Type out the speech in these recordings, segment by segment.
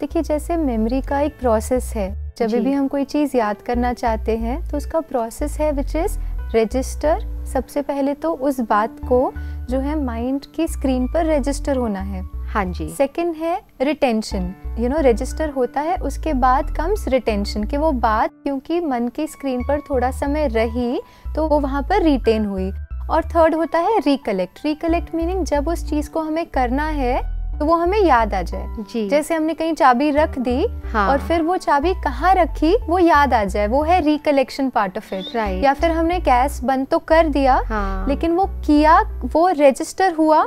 देखिए जैसे मेमोरी का एक प्रोसेस है, जब भी हम कोई चीज़ याद करना चाहते हैं तो उसका प्रोसेस है विच इज़ रजिस्टर। सबसे पहले तो उस बात को जो है माइंड की स्क्रीन पर रजिस्टर होना है। हाँ जी। सेकंड है रिटेंशन, रजिस्टर होता है, उसके बाद कम्स रिटेंशन कि वो बात क्योंकि मन की स्क्रीन पर थोड़ा समय रही तो वो वहाँ पर रिटेन हुई। और थर्ड होता है रिकलेक्ट। रिकलेक्ट मीनिंग जब उस चीज़ को हमें करना है तो वो हमें याद आ जाए जी। जैसे हमने कहीं चाबी रख दी और फिर वो चाबी कहाँ रखी वो याद आ जाए, वो है रिकलेक्शन पार्ट ऑफ इट। या फिर हमने गैस बंद तो कर दिया लेकिन वो किया, वो रजिस्टर हुआ,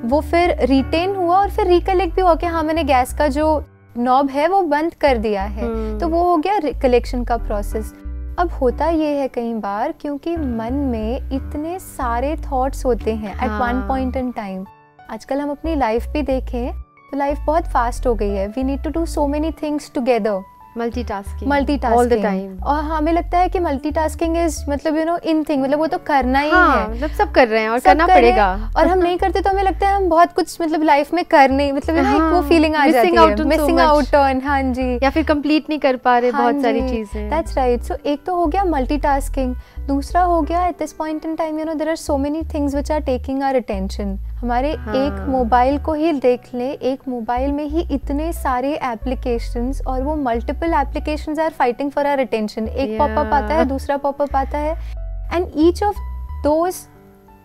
वो फिर रिटेन हुआ और फिर रिकलेक्ट भी हुआ कि हाँ मैंने गैस का जो नॉब है वो बंद कर दिया है, तो वो हो गया रिकलेक्शन का प्रोसेस। अब होता ये है कई बार क्योंकि मन में इतने सारे थॉट्स होते हैं at one point in time. आजकल हम अपनी लाइफ भी देखें तो लाइफ बहुत फास्ट हो गई है। We need to do so many things together, multitasking all the time. और हमें लगता है कि मल्टीटास्किंग इज मतलब इन थिंग, मतलब वो तो करना ही है, मतलब सब कर रहे हैं और करना पड़ेगा और हम नहीं करते तो हमें लगता है हम बहुत कुछ मतलब लाइफ में कर नहीं, मतलब एक वो फीलिंग आ जाती है मिसिंग आउट ऑन। हाँ जी, या फिर कंप्लीट नहीं कर पा रहे बहुत सारी चीजें। That's right. सो एक तो हो गया मल्टीटास्किंग, दूसरा हो गया at this point in time there are so many things which are taking our attention. हमारे एक मोबाइल को ही देख ले, एक मोबाइल में ही इतने सारे एप्लीकेशंस और वो multiple applications are fighting for our attention. एक पॉपअप आता है, दूसरा पॉपअप आता है, and each of those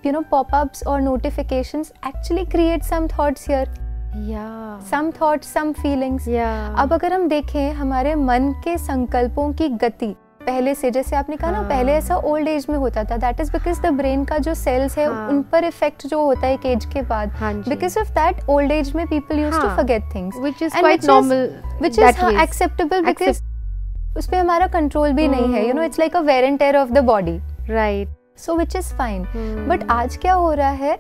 popups और notifications actually create some thoughts here, some thoughts, some feelings. अब अगर हम देखें हमारे मन के संकल्पों की गति पहले से, जैसे आपने कहा ना पहले ऐसा ओल्ड एज में होता था, that is because the brain का जो सेल्स है उन पर इफेक्ट जो होता है एक एज के बाद, because of that old age में people used to forget things which is quite normal, which is acceptable because उस पे हमारा कंट्रोल भी नहीं है, it's like a wear and tear of the body, right? So which is fine. But आज क्या हो रहा है,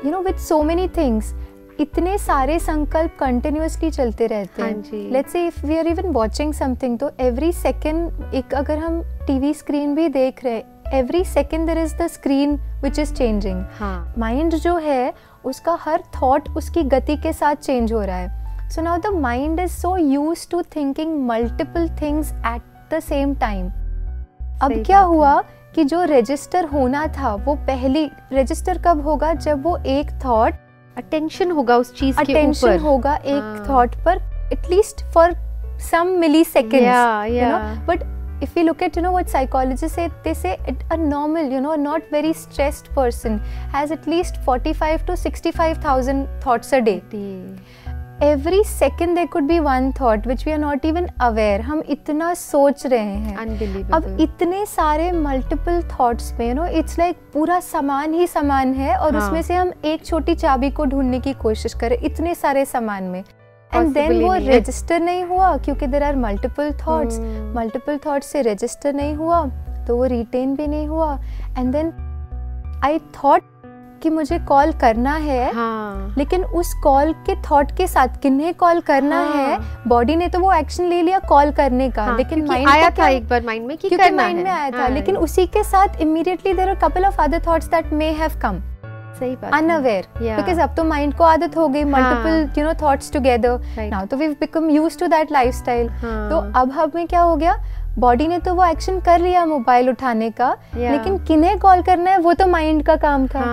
विद सो मेनी थिंग्स, इतने सारे संकल्प कंटिन्यूअसली चलते रहते हैं। Let's say if we are even watching something, तो एवरी सेकंड एक अगर हम टीवी स्क्रीन भी देख रहे हैं, every second there is the screen which is changing. Mind जो है उसका हर थॉट उसकी गति के साथ चेंज हो रहा है। So now the mind is so used to thinking multiple things at the same time. अब क्या हुआ कि जो रजिस्टर होना था वो पहली रजिस्टर कब होगा, जब वो एक थॉट अटेंशन होगा उस चीज के ऊपर, अटेंशन होगा एक थॉट पर at least for some milliseconds, but if we look at what psychologists say, they say a normal not very stressed person has at least 45 to 65,000 thoughts a day. Every second there could be one thought which we are not even aware. हम इतना सोच रहे हैं, Unbelievable. अब इतने सारे multiple thoughts में it's like पूरा सामान ही सामान है और उसमें से हम एक छोटी चाबी को ढूंढने की कोशिश करें इतने सारे सामान में, एंड देन वो रजिस्टर नहीं हुआ क्योंकि there are multiple thoughts. Multiple thoughts से रजिस्टर नहीं हुआ तो वो रिटेन भी नहीं हुआ, एंड देन आई थॉट कि मुझे कॉल करना है, लेकिन उस कॉल के थॉट के साथ किन्हें कॉल करना है, बॉडी ने तो वो एक्शन ले लिया कॉल करने का, लेकिन माइंड आया था एक बार माइंड में कि क्योंकि माइंड में आया था, लेकिन उसी के साथ immediately there are couple of other thoughts that may have come, सही बात, अनअवेयर, बिकॉज अब तो माइंड को आदत हो गई मल्टीपल थॉट्स टुगेदर, नाउ तो we have become used to that lifestyle. तो अब हमें क्या हो गया, बॉडी ने तो वो एक्शन कर लिया मोबाइल उठाने का, लेकिन किन्हें कॉल करना है वो तो माइंड का काम था,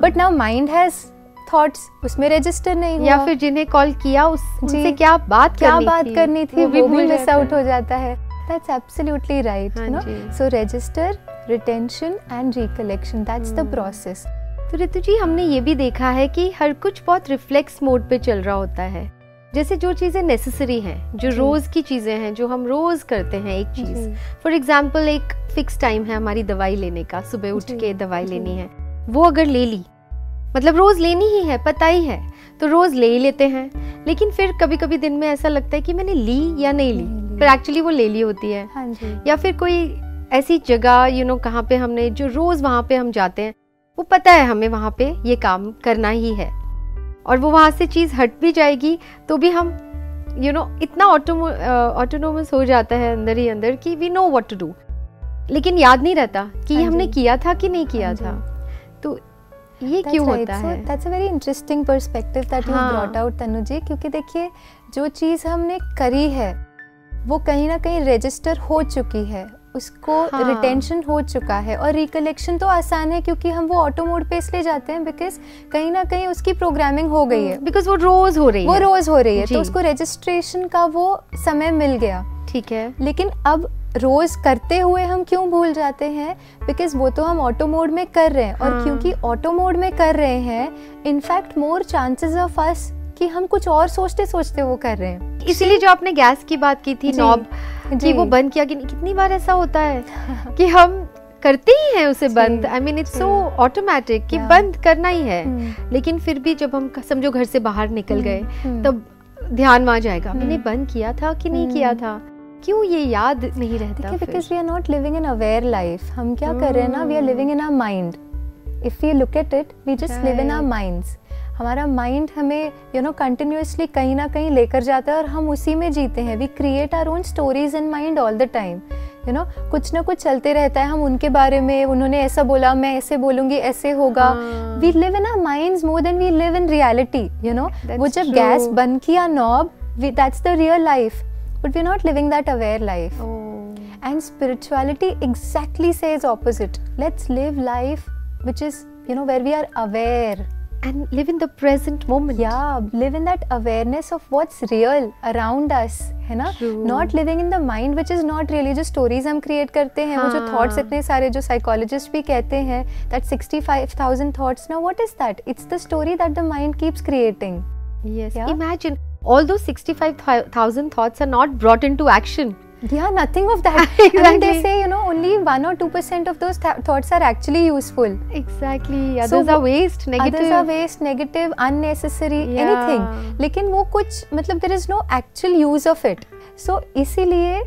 but now mind has thoughts, उसमें रजिस्टर नहीं हुआ, या फिर जिन्हें कॉल किया उनसे क्या बात करनी थी वो भी मिस आउट हो जाता है। That's absolutely right, so register, retention and recollection, that's the process. तो रितु जी, हमने ये भी देखा है कि हर कुछ बहुत रिफ्लेक्स मोड पे चल रहा होता है, जैसे जो चीज़ें नेसेसरी हैं, जो रोज़ की चीज़ें हैं, जो हम रोज़ करते हैं एक चीज़, फॉर एग्जाम्पल एक फिक्स टाइम है हमारी दवाई लेने का, सुबह उठ के दवाई लेनी है, वो अगर ले ली, मतलब रोज़ लेनी ही है, पता ही है, तो रोज़ ले ही लेते हैं, लेकिन फिर कभी कभी दिन में ऐसा लगता है कि मैंने ली या नहीं ली, पर एक्चुअली वो ले ली होती है। या फिर कोई ऐसी जगह कहाँ पे हमने जो रोज़ वहाँ पे हम जाते हैं, वो पता है हमें वहाँ पे ये काम करना ही है, और वो वहाँ से चीज़ हट भी जाएगी तो भी हम इतना ऑटोनोमस हो जाता है अंदर ही अंदर कि we know what to do, लेकिन याद नहीं रहता कि ये हमने किया था कि नहीं किया था। तो ये क्यों होता है? That's a very interesting perspective that you brought out Tanu ji, क्योंकि देखिए जो चीज़ हमने करी है वो कहीं ना कहीं रजिस्टर हो चुकी है, उसको रिटेंशन हो चुका है, और रिकलेक्शन तो आसान है क्योंकि हम वो ऑटो मोड पे इसलिए जाते हैं बिकॉज कहीं ना कहीं उसकी प्रोग्रामिंग हो गई है, बिकॉज वो रोज हो रही है, तो उसको रजिस्ट्रेशन का वो समय मिल गया। ठीक है, लेकिन अब रोज करते हुए हम क्यों भूल जाते हैं? बिकॉज वो तो हम ऑटो मोड में कर रहे हैं, और क्योंकि ऑटो मोड में कर रहे हैं, in fact more chances of us कि हम कुछ और सोचते सोचते वो कर रहे हैं। इसीलिए जो आपने गैस की बात की थी, नॉब कि वो बंद किया, कि कितनी बार ऐसा होता है कि हम करते ही हैं उसे बंद, I mean it's so automatic कि बंद करना ही है, लेकिन फिर भी जब हम समझो घर से बाहर निकल गए तब ध्यान वहाँ जाएगा, मैंने बंद किया था कि नहीं किया था, क्यों ये याद नहीं रहता? Because we are not living in aware life. हम क्या कर रहे हैं ना, we are living in our mind. If you look at it, we just live in our minds. हमारा माइंड हमें कंटिन्यूसली कहीं ना कहीं लेकर जाता है और हम उसी में जीते हैं। We create our own stories in mind all the time. कुछ ना कुछ चलते रहता है, हम उनके बारे में, उन्होंने ऐसा बोला, मैं ऐसे बोलूंगी, ऐसे होगा। We live in our minds more than we live in reality. वो जब गैस बंद किया knob, that's the real life, but we're not living that aware life. And spirituality exactly says opposite. Let's live life which is where we are aware and live in the present moment. Yeah, live in that awareness of what's real around us, है ना? Not living in the mind which is not really, जो stories हम create करते हैं, वो जो thoughts इतने सारे जो psychologists भी कहते हैं that 65,000 thoughts. Now what is that? It's the story that the mind keeps creating. Yes, yeah? Imagine all those 65,000 thoughts are not brought into action. Yeah, nothing of that. Exactly. I mean, they say only 1 or 2% of those thoughts are actually useful. Exactly. Others are waste, negative. Others are waste, negative, unnecessary, anything. लेकिन वो कुछ मतलब there is no actual use of it. So इसीलिए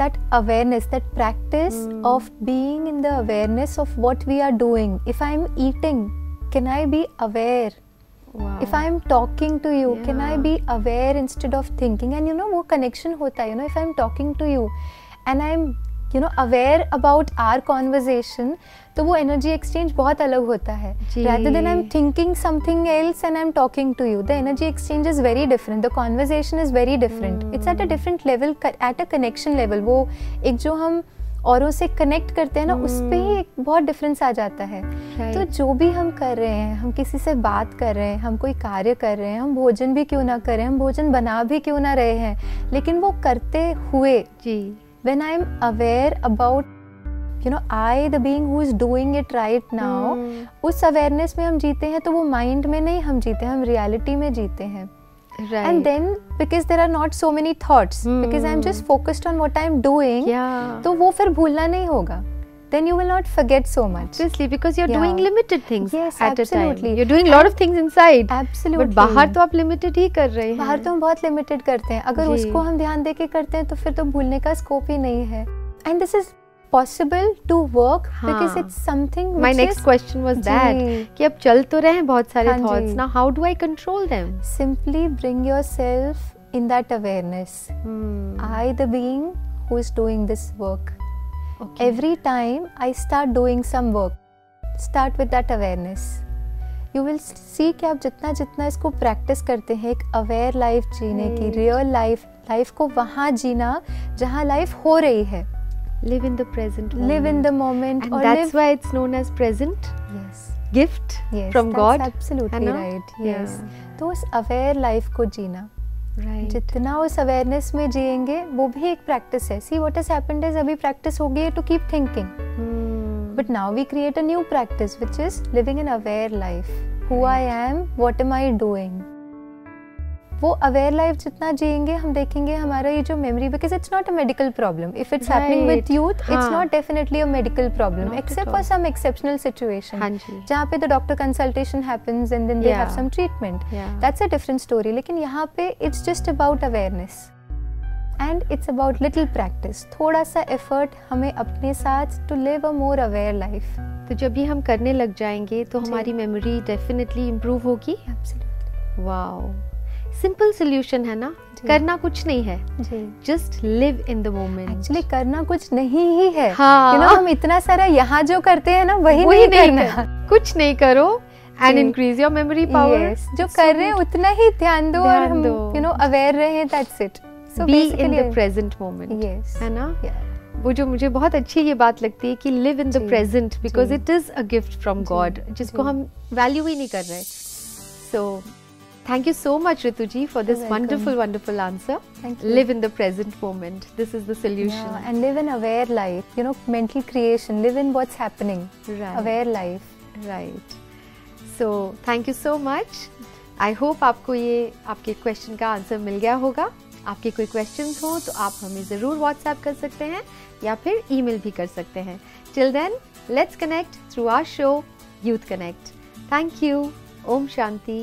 that awareness, that practice of being in the awareness of what we are doing. If I am eating, can I be aware? Wow. If I am talking to you, can I be aware instead of thinking? And वो connection होता है. If I am talking to you and I am aware about our conversation, तो वो energy exchange बहुत अलग होता है. Rather than I am thinking something else and I am talking to you, the energy exchange is very different. The conversation is very different. It's at a different level, at a connection level. वो एक जो हम औरों से connect करते हैं ना, उस पे ही एक बहुत डिफरेंस आ जाता है। तो जो भी हम कर रहे हैं, हम किसी से बात कर रहे हैं, हम कोई कार्य कर रहे हैं, हम भोजन भी क्यों ना करें, हम भोजन बना भी क्यों ना रहे हैं, लेकिन वो करते हुए when I am aware about I the being who is doing it right now, उस अवेयरनेस में हम जीते हैं। तो वो माइंड में नहीं हम जीते हैं, हम रियलिटी में जीते हैं। Right. And then because there are not so many thoughts, because I am just focused on what I am doing, तो वो फिर भूलना नहीं होगा. Then you will not forget so much. Obviously, because you're doing limited things at a time. You're doing a lot of things inside. Absolutely. But बाहर तो आप limited ही कर रहे हैं. बाहर तो हम बहुत limited करते हैं. अगर उसको हम ध्यान देके करते हैं तो फिर तो भूलने का स्कोप ही नहीं है. And this is possible to work because it's something which my next question was that कि अब चल तो रहे हैं बहुत सारे thoughts, now how do I control them? Simply bring yourself in that awareness. I the being who is doing this work. Every time I start doing some work, start with that awareness. You will see कि आप जितना जितना इसको practice करते हैं एक aware life जीने की, रियल लाइफ को वहाँ जीना जहाँ लाइफ हो रही है. Live in the present moment. Live in the moment. And that's why it's known as present. Yes. Gift from God. That's absolutely right. Yes. तो उस अवेयर लाइफ को जीना. Right. जितना उस अवेयरनेस में जिएंगे वो भी एक प्रैक्टिस है. See what has happened is अभी प्रैक्टिस हो गई है to keep thinking. But now we create a new practice which is living an aware life. Who I am, what am I doing? वो अवेयर लाइफ जितना जिएंगे हम देखेंगे हमारा ये जो memory, because it's not a medical problem. If it's happening with youth, it's not definitely a medical problem except for some exceptional situation जहाँ पे the doctor consultation happens and then they have some treatment. That's a different story. लेकिन यहाँ पे it's just about awareness and it's about little practice. थोड़ा सा effort हमें अपने साथ to live a more aware life. तो जब भी हम करने लग जाएंगे तो हमारी मेमोरी डेफिनेटली इम्प्रूव होगी. एब्सोल्युटली. वाओ, सिंपल सोल्यूशन है ना, करना कुछ नहीं है, just live in the moment. Actually करना कुछ नहीं ही है. हम इतना सारा यहाँ जो करते हैं ना वही नहीं करना. कुछ नहीं करो and increase your memory power. जो कर रहे हैं उतना ही ध्यान दो और हम यू नो अवेयर रहे, that's it. So be in the present moment, है ना? वो जो मुझे बहुत अच्छी ये बात लगती है कि live in the present because it is a gift from God, जिसको हम वैल्यू ही नहीं कर रहे। सो thank you so much Ritu ji for this wonderful answer. Thank you. Live in the present moment, this is the solution. Yeah, and live an aware life, you know, mental creation, live in what's happening. Right. Aware life. Right. So thank you so much. I hope आपको ये आपके question का answer मिल गया होगा। आपके कोई questions हो तो आप हमें ज़रूर व्हाट्सएप कर सकते हैं या फिर ईमेल भी कर सकते हैं। Till then, let's connect through our show Youth Connect. Thank you. Om Shanti.